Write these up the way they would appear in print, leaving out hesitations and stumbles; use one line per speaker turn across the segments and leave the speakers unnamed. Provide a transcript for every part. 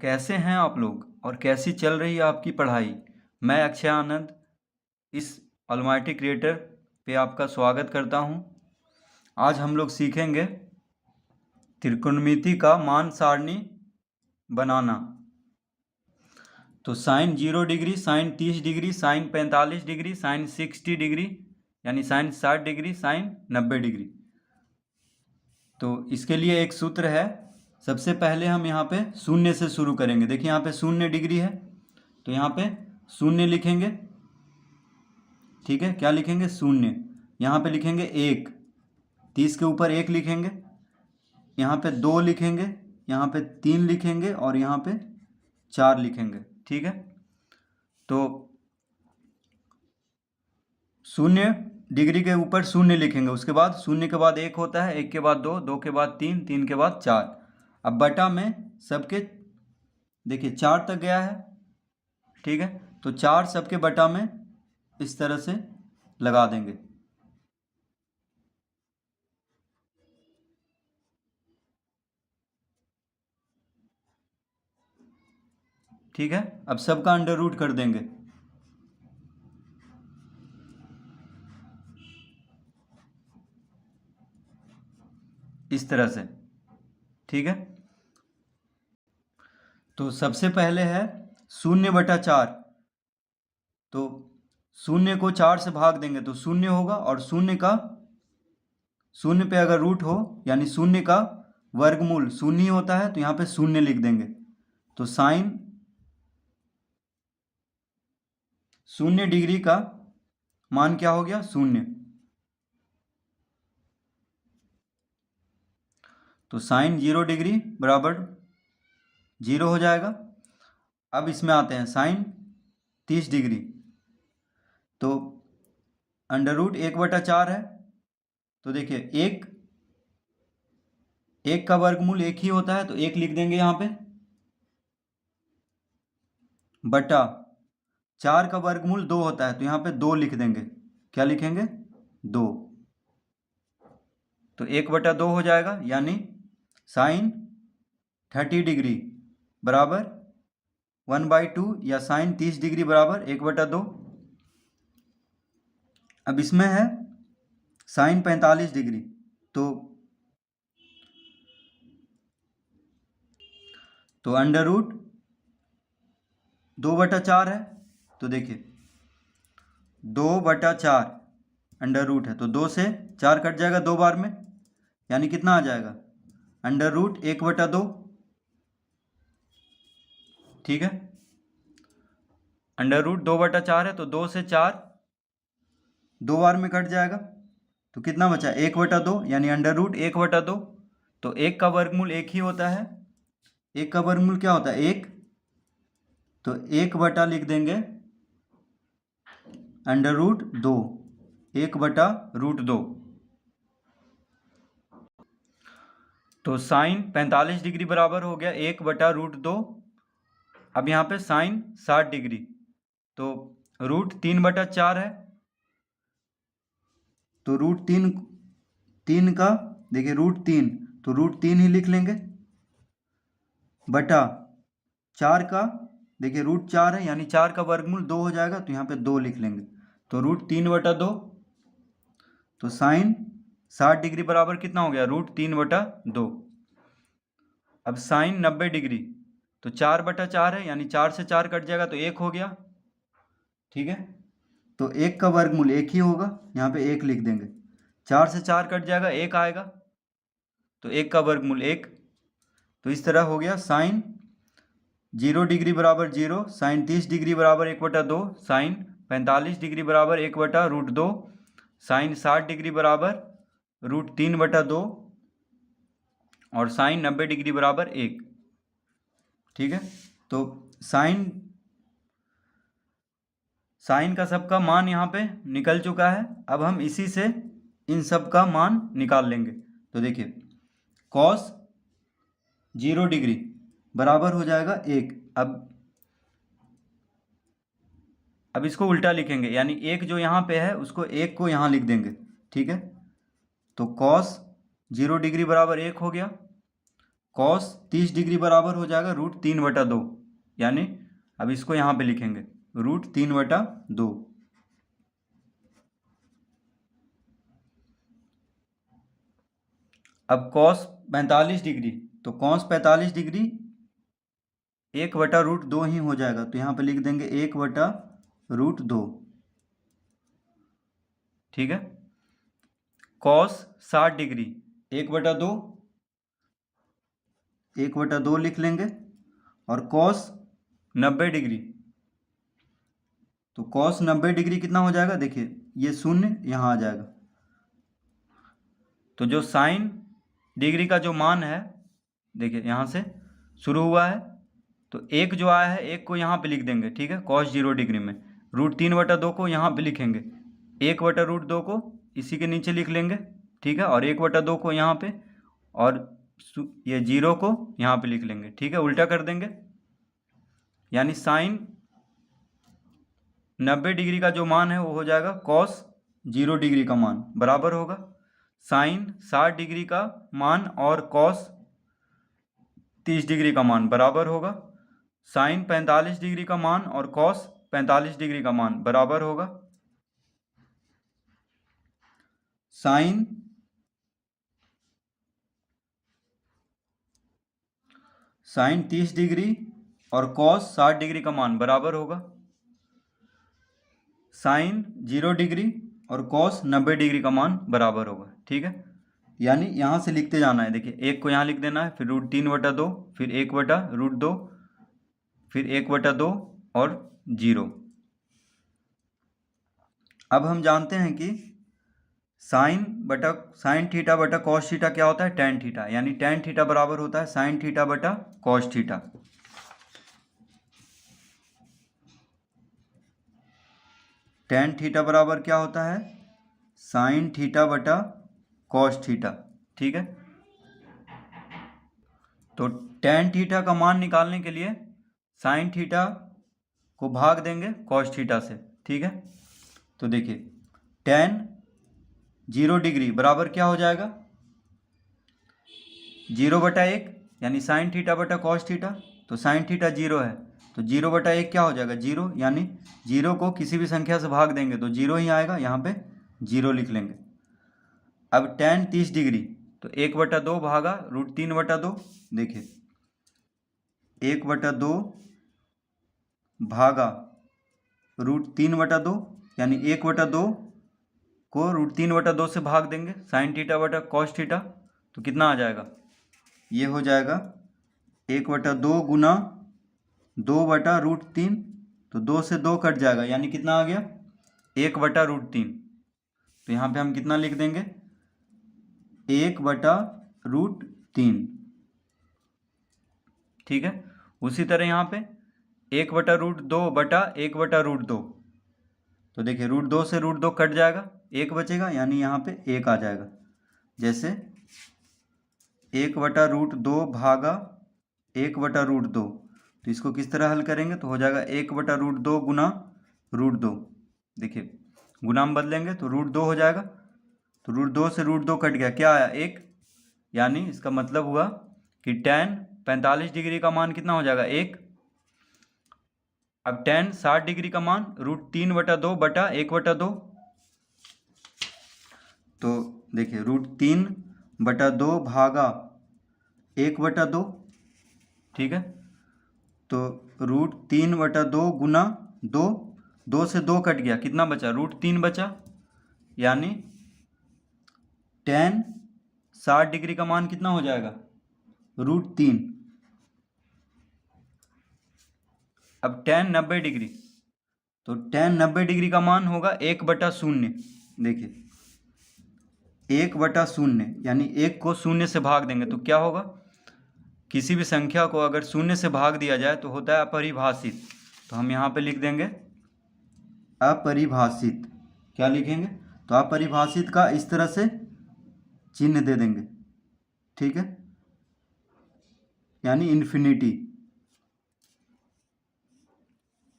कैसे हैं आप लोग और कैसी चल रही है आपकी पढ़ाई। मैं अक्षय आनंद इस ऑलमाइटी क्रिएटर पे आपका स्वागत करता हूं। आज हम लोग सीखेंगे त्रिकोणमिति का मान सारणी बनाना। तो sine 0 degree, sine 30 degree, sine 45 degree, sine 60 degree यानी साइन 60 डिग्री, साइन 90 डिग्री। तो इसके लिए एक सूत्र है। सबसे पहले हम यहाँ पे शून्य से शुरू करेंगे। देखिए यहाँ पे 0 डिग्री है तो यहाँ पे शून्य लिखेंगे। ठीक है, क्या लिखेंगे? शून्य। यहाँ पे लिखेंगे 1, 30 के ऊपर 1 लिखेंगे। यहाँ पे 2 लिखेंगे, यहाँ पे 3 लिखेंगे और यहाँ पे 4 लिखेंगे। ठीक है, तो 0 डिग्री के ऊपर 0 लिखेंगे। उसके बाद 0 के बाद 1 होता है, 1 के बाद 2, 2 के बाद 3, 3 के बाद 4। अब बटा में सबके देखिए 4 तक गया है। ठीक है, तो 4 सबके बटा में इस तरह से लगा देंगे। ठीक है, अब सबका अंडर रूट कर देंगे। इस तरह से। ठीक है, तो सबसे पहले है 0/4। तो 0 को 4 से भाग देंगे तो 0 होगा, और 0 पे अगर रूट हो यानी 0 का वर्गमूल 0 ही होता है, तो यहाँ पे 0 लिख देंगे। तो साइन 0 डिग्री का मान क्या हो गया? 0। तो साइन 0 डिग्री बराबर 0 हो जाएगा। अब इसमें आते हैं साइन 30 डिग्री। तो अंडर रूट 1/4 है। तो देखिए 1 का वर्गमूल 1 ही होता है, तो 1 लिख देंगे यहाँ पे, बटा 4 का वर्गमूल 2 होता है, तो यहाँ पे 2 लिख देंगे। क्या लिखेंगे? 2। तो 1/2 हो जाएगा, यानी साइन 30 डिग्री बराबर 1/2 या साइन 30 डिग्री बराबर 1/2। अब इसमें है साइन 45 डिग्री। तो अंडर रूट 2/4 है। तो देखिए 2/4 अंडर रूट है, तो 2 से 4 कट जाएगा 2 बार में, यानी कितना आ जाएगा? Under root 1/2। ठीक है, अंडर रूट 2/4 है, तो 2 से 4 2 बार में कट जाएगा, तो कितना बचा? 1/2, यानी अंडर रूट 1/2। तो 1 का वर्गमूल 1 ही होता है। 1 का वर्गमूल क्या होता है? 1। तो 1 लिख देंगे अंडर रूट 2, 1/√2। तो साइन 45 डिग्री बराबर हो गया 1/√2। अब यहाँ पे साइन 60 डिग्री, तो रूट 3/4 है। तो रूट 3 का देखिए रूट 3, तो रूट 3 ही लिख लेंगे, बटा 4 का देखिए रूट 4 है, यानी 4 का वर्गमूल 2 हो जाएगा, तो यहाँ पे 2 लिख लेंगे। तो रूट 3/2। तो साइन 60 डिग्री बराबर कितना हो गया? रूट 3/2। अब साइन 90 डिग्री, तो 4/4 है, यानी 4 से 4 कट जाएगा, तो 1 हो गया। ठीक है, तो 1 का वर्गमूल 1 ही होगा, यहाँ पे 1 लिख देंगे। 4 से 4 कट जाएगा, 1 आएगा, तो 1 का वर्गमूल 1। तो इस तरह हो गया साइन 0 डिग्री बराबर 0, साइन 30 डिग्री बराबर 1/2, साइन 45 डिग्री बराबर 1/√2, साइन 60 डिग्री बराबर रूट 3/2 और साइन 90 डिग्री बराबर 1। ठीक है, तो साइन का सबका मान यहाँ पे निकल चुका है। अब हम इसी से इन सब का मान निकाल लेंगे। तो देखिए कॉस 0 डिग्री बराबर हो जाएगा 1। अब इसको उल्टा लिखेंगे, यानी 1 जो यहाँ पे है उसको 1 को यहाँ लिख देंगे। ठीक है, तो कॉस 0 डिग्री बराबर 1 हो गया। कॉस 30 डिग्री बराबर हो जाएगा √3/2, यानी अब इसको यहाँ पे लिखेंगे √3/2। अब कॉस 45 डिग्री, तो कॉस 45 डिग्री 1/√2 ही हो जाएगा, तो यहाँ पे लिख देंगे 1/√2। ठीक है। कॉस 60 डिग्री 1/2 लिख लेंगे। और कॉस 90 डिग्री, तो कॉस 90 डिग्री कितना हो जाएगा, देखिए ये शून्य यहाँ आ जाएगा। तो जो साइन डिग्री का जो मान है, देखिए यहाँ से शुरू हुआ है, तो एक जो आया है एक को यहाँ पे लिख देंगे। ठीक है, कॉस 0 डिग्री में √3/2 को यहाँ पे लिखेंगे, 1/√2 को इसी के नीचे लिख लेंगे। ठीक है, और 1/2 को यहाँ पे, और ये 0 को यहाँ पे लिख लेंगे। ठीक है, उल्टा कर देंगे, यानी साइन 90 डिग्री का जो मान है वो हो जाएगा कॉस 0 डिग्री का मान बराबर होगा साइन 60 डिग्री का मान और कॉस 30 डिग्री का मान बराबर होगा साइन 45 डिग्री का मान और कॉस 45 डिग्री का मान बराबर होगा साइन 30 डिग्री और कॉस 60 डिग्री का मान बराबर होगा साइन 0 डिग्री और कॉस 90 डिग्री का मान बराबर होगा। ठीक है, यानी यहाँ से लिखते जाना है। देखिए, एक को यहाँ लिख देना है, फिर √3/2, फिर 1/√2, फिर 1/2 और 0। अब हम जानते हैं कि साइन थीटा बटा कॉस थीटा क्या होता है, टेन थीटा, यानी टेन थीटा बराबर होता है साइन थीटा बटा कॉस थीटा। टेन थीटा बराबर क्या होता है, साइन थीटा बटा कॉस थीटा। ठीक है, तो टेन थीटा का मान निकालने के लिए साइन थीटा को भाग देंगे कॉस थीटा से। ठीक है, तो देखिए टेन 0 डिग्री बराबर क्या हो जाएगा, 0/1, यानी साइन थीटा बटा कॉस थीटा। तो साइन थीटा 0 है, तो 0/1 क्या हो जाएगा, 0, यानी 0 को किसी भी संख्या से भाग देंगे तो 0 ही आएगा, यहाँ पे 0 लिख लेंगे। अब टेन 30 डिग्री, तो 1/2 भागा √3/2, देखिए 1/2 भागा √3/2, यानी 1/2 को √3/2 से भाग देंगे साइन थीटा बटा कॉस थीटा, तो कितना आ जाएगा, ये हो जाएगा 1/2 गुना 2/√3, तो 2 से 2 कट जाएगा, यानी कितना आ गया 1/√3। तो यहाँ पे हम कितना लिख देंगे, 1/√3। ठीक है, उसी तरह यहाँ पे 1/√2 बटा 1/√2, तो देखिए √2 से √2 कट जाएगा, 1 बचेगा, यानी यहाँ पे 1 आ जाएगा। जैसे 1/√2 भागा 1/√2, तो इसको किस तरह हल करेंगे, तो हो जाएगा 1/√2 गुना √2। देखिए गुना में बदलेंगे तो √2 हो जाएगा, तो √2 से √2 कट गया, क्या आया 1, यानी इसका मतलब हुआ कि टेन 45 डिग्री का मान कितना हो जाएगा 1। अब टेन 60 डिग्री का मान √3/2 बटा 1/2, तो देखिए √3/2 भागा 1/2। ठीक है, तो √3/2 गुना 2, 2 से 2 कट गया, कितना बचा, √3 बचा, यानी टेन 60 डिग्री का मान कितना हो जाएगा, √3। अब टेन 90 डिग्री, तो टेन 90 डिग्री का मान होगा 1/0। देखिए 1/0, यानी 1 को 0 से भाग देंगे तो क्या होगा, किसी भी संख्या को अगर 0 से भाग दिया जाए तो होता है अपरिभाषित, तो हम यहाँ पे लिख देंगे अपरिभाषित। क्या लिखेंगे, तो अपरिभाषित का इस तरह से चिन्ह दे देंगे। ठीक है, यानी इन्फिनिटी।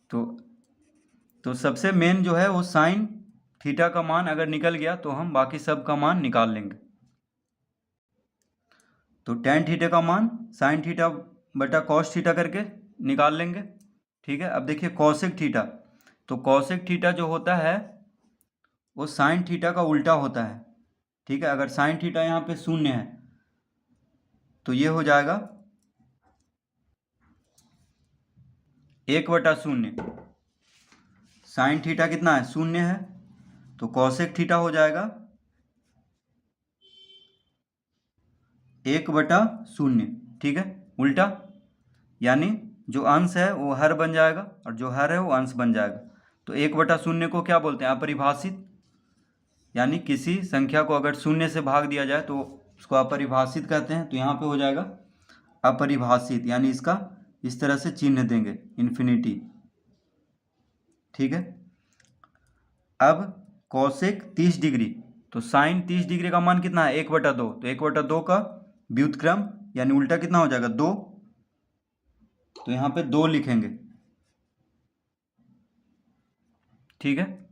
तो सबसे मेन जो है वो साइन थीटा का मान अगर निकल गया तो हम बाकी सब का मान निकाल लेंगे। तो tan थीटा का मान sin थीटा बटा cos थीटा करके निकाल लेंगे। ठीक है, अब देखिए cosec थीटा, तो cosec थीटा जो होता है वो sin थीटा का उल्टा होता है। ठीक है, अगर sin थीटा यहाँ पे 0 है तो ये हो जाएगा 1/0। sin थीटा कितना है, 0 है, तो cosec थीटा हो जाएगा 1/0। ठीक है, उल्टा, यानी जो अंश है वो हर बन जाएगा और जो हर है वो अंश बन जाएगा। तो 1/0 को क्या बोलते हैं, अपरिभाषित, यानी किसी संख्या को अगर 0 से भाग दिया जाए तो उसको अपरिभाषित कहते हैं। तो यहाँ पे हो जाएगा अपरिभाषित, यानी इसका इस तरह से चिन्ह देंगे, इन्फिनिटी। ठीक है, अब cosec 30 डिग्री, तो sin 30 डिग्री का मान कितना है, 1/2, तो 1/2 का व्युत्क्रम यानी उल्टा कितना हो जाएगा, 2, तो यहाँ पे 2 लिखेंगे। ठीक है,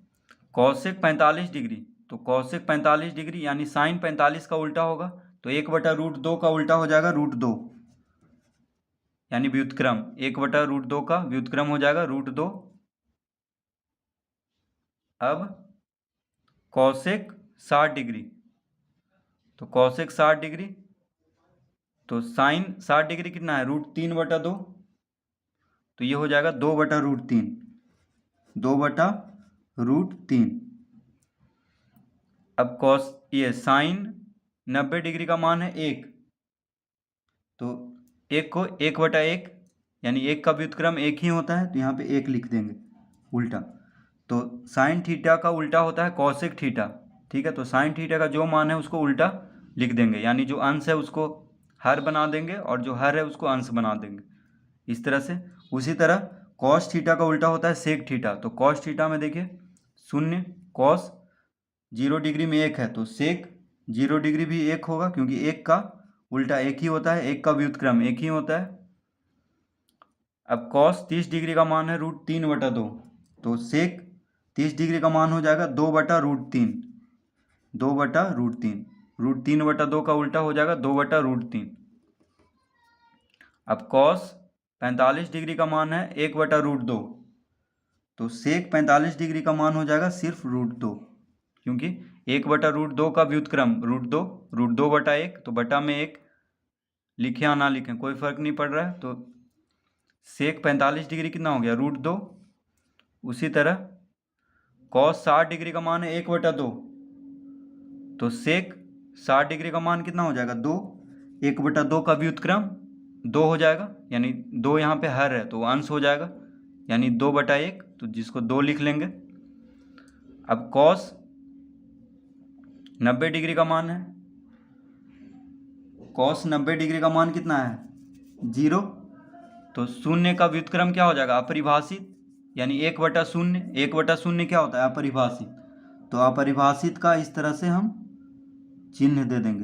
cosec 45 डिग्री, तो cosec 45 डिग्री यानी sin 45 का उल्टा होगा, तो 1/√2 का उल्टा हो जाएगा √2, यानी व्युत्क्रम 1/√2 का व्युत्क्रम हो जाएगा √2। अब cosec 60 डिग्री, तो cosec 60 डिग्री, तो sin 60 डिग्री कितना है, √3/2, तो ये हो जाएगा 2/√3, 2/√3। अब cos ये sin 90 डिग्री का मान है 1, तो 1 को 1/1 यानी 1 का व्युत्क्रम 1 ही होता है, तो यहाँ पे 1 लिख देंगे उल्टा। तो sin थीटा का उल्टा होता है cosec थीटा। ठीक है, तो sin थीटा का जो मान है उसको उल्टा लिख देंगे, यानी जो अंश है उसको हर बना देंगे और जो हर है उसको अंश बना देंगे, इस तरह से। उसी तरह cos थीटा का उल्टा होता है sec थीटा, तो cos थीटा में देखिए 0, cos 0 डिग्री में 1 है, तो sec 0 डिग्री भी 1 होगा, क्योंकि 1 का उल्टा 1 ही होता है, 1 का व्युत्क्रम 1 ही होता है। अब cos 30 डिग्री का मान है √3/2, तो sec 30 डिग्री का मान हो जाएगा 2/√3, 2/√3, √3/2 का उल्टा हो जाएगा 2/√3। अब cos 45 डिग्री का मान है 1/√2, तो sec 45 डिग्री का मान हो जाएगा सिर्फ √2, क्योंकि 1/√2 का व्युत्क्रम √2, √2/1, तो बटा में 1 लिखें या ना लिखें कोई फर्क नहीं पड़ रहा है, तो sec 45 डिग्री कितना हो गया, √2। उसी तरह cos 60 डिग्री का मान है 1/2, तो sec 60 डिग्री का मान कितना हो जाएगा, 2, 1/2 का व्युत्क्रम 2 हो जाएगा, यानी 2 यहाँ पे हर है तो अंश हो जाएगा, यानी 2/1, तो जिसको 2 लिख लेंगे। अब cos 90 डिग्री का मान है, cos 90 डिग्री का मान कितना है, 0, तो 0 का व्युत्क्रम क्या हो जाएगा, अपरिभाषित, यानी 1/0, 1/0 क्या होता है, अपरिभाषित, तो अपरिभाषित का इस तरह से हम चिन्ह दे देंगे।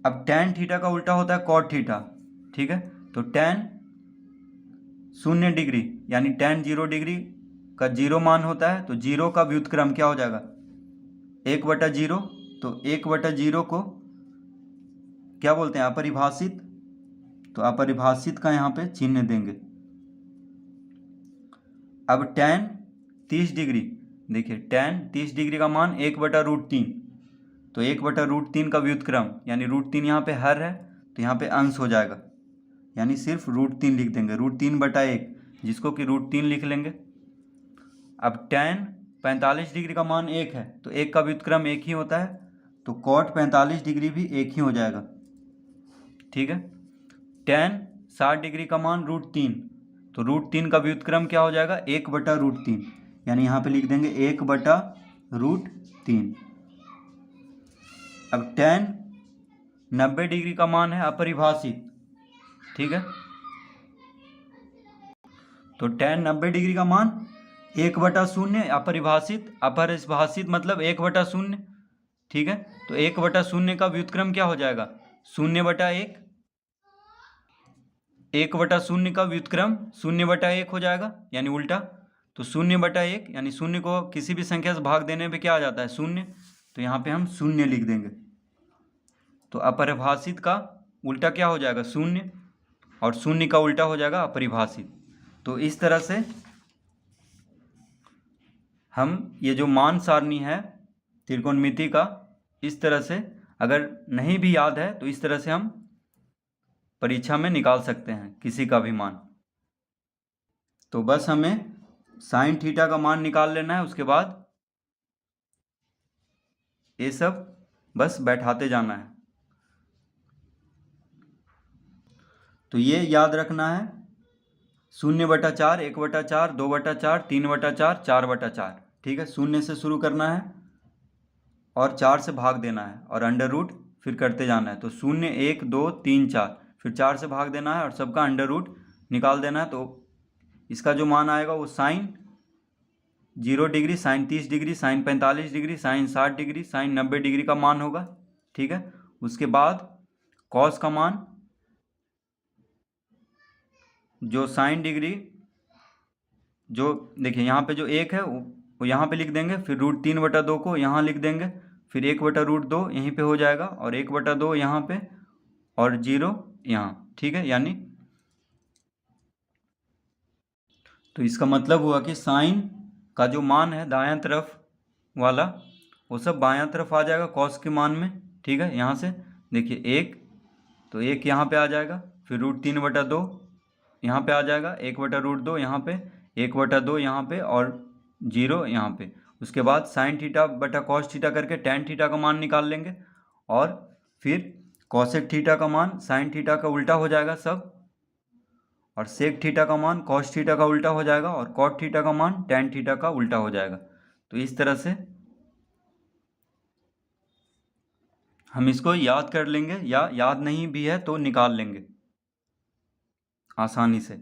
अब tan थीटा का उल्टा होता है cot थीटा। ठीक है, तो tan 0 डिग्री यानी tan 0 डिग्री का 0 मान होता है, तो 0 का व्युत्क्रम क्या हो जाएगा, 1/0, तो 1/0 को क्या बोलते हैं, अपरिभाषित, तो अपरिभाषित का यहाँ पे चिन्ह देंगे। अब tan 30 डिग्री, देखिए tan 30 डिग्री का मान 1/√3, तो 1/√3 का व्युत्क्रम यानी √3 यहाँ पे हर है, तो यहाँ पे अंश हो जाएगा, यानी सिर्फ √3 लिख देंगे, √3/1, जिसको कि √3 लिख लेंगे। अब tan 45 डिग्री का मान 1 है, तो 1 का व्युत्क्रम 1 ही होता है, तो cot 45 डिग्री भी 1 ही हो जाएगा। ठीक है, tan 60 डिग्री का मान √3, तो √3 का व्युत्क्रम क्या हो जाएगा, 1/√3, यानी यहाँ पे लिख देंगे 1/√3। अब tan 90 डिग्री का मान है अपरिभाषित। ठीक है, तो tan 90 डिग्री का मान 1/0, अपरिभाषित, अपरिभाषित मतलब 1/0। ठीक है, तो 1/0 का व्युत्क्रम क्या हो जाएगा, 0/1, 1/0 का व्युत्क्रम 0/1 हो जाएगा, यानी उल्टा, तो 0/1 यानी 0 को किसी भी संख्या से भाग देने पे क्या आ जाता है, 0, तो यहाँ पे हम 0 लिख देंगे। तो अपरिभाषित का उल्टा क्या हो जाएगा? शून्य, और शून्य का उल्टा हो जाएगा अपरिभाषित। तो इस तरह से हम ये जो मान सारणी है त्रिकोणमिति का, इस तरह से अगर नहीं भी याद है तो इस तरह से हम परीक्षा में निकाल सकते हैं किसी का भी मान। तो बस हमें साइन थीटा का मान निकाल लेना है, उसके बाद ये सब बस बैठाते जाना है। तो ये याद रखना है 0/4, 1/4, 2/4, 3/4, 4/4। ठीक है, 0 से शुरू करना है और 4 से भाग देना है और अंडर रूट फिर करते जाना है। तो 0, 1, 2, 3, 4, फिर 4 से भाग देना है और सबका अंडर रूट निकाल देना है। तो इसका जो मान आएगा वो sine 0 degree, sine 30 degree, sine 45 degree, sine 60 degree, sine 90 degree का मान होगा। ठीक है, उसके बाद कॉस का मान जो साइन डिग्री, जो देखिए यहाँ पे जो 1 है वो यहाँ पे लिख देंगे, फिर √3/2 को यहाँ लिख देंगे, फिर 1/√2 यहीं पे हो जाएगा और 1/2 यहाँ पे और 0 यहाँ। ठीक है, यानी तो इसका मतलब हुआ कि साइन का जो मान है दायां तरफ वाला वो सब बायां तरफ आ जाएगा कॉस के मान में। ठीक है, यहाँ से देखिए 1, तो 1 यहाँ पे आ जाएगा, फिर √3/2 यहाँ पे आ जाएगा, 1/√2 यहाँ पे, 1/2 यहाँ पे और 0 यहाँ पे। उसके बाद साइन थीटा बटा कॉस थीटा करके टैन थीटा का मान निकाल लेंगे और फिर कॉसेक थीटा का मान साइन थीटा का उल्टा हो जाएगा सब, और सेक थीटा का मान कॉस थीटा का उल्टा हो जाएगा और कॉट थीटा का मान टैन थीटा का उल्टा हो जाएगा। तो इस तरह से हम इसको याद कर लेंगे, या याद नहीं भी है तो निकाल लेंगे आसानी से।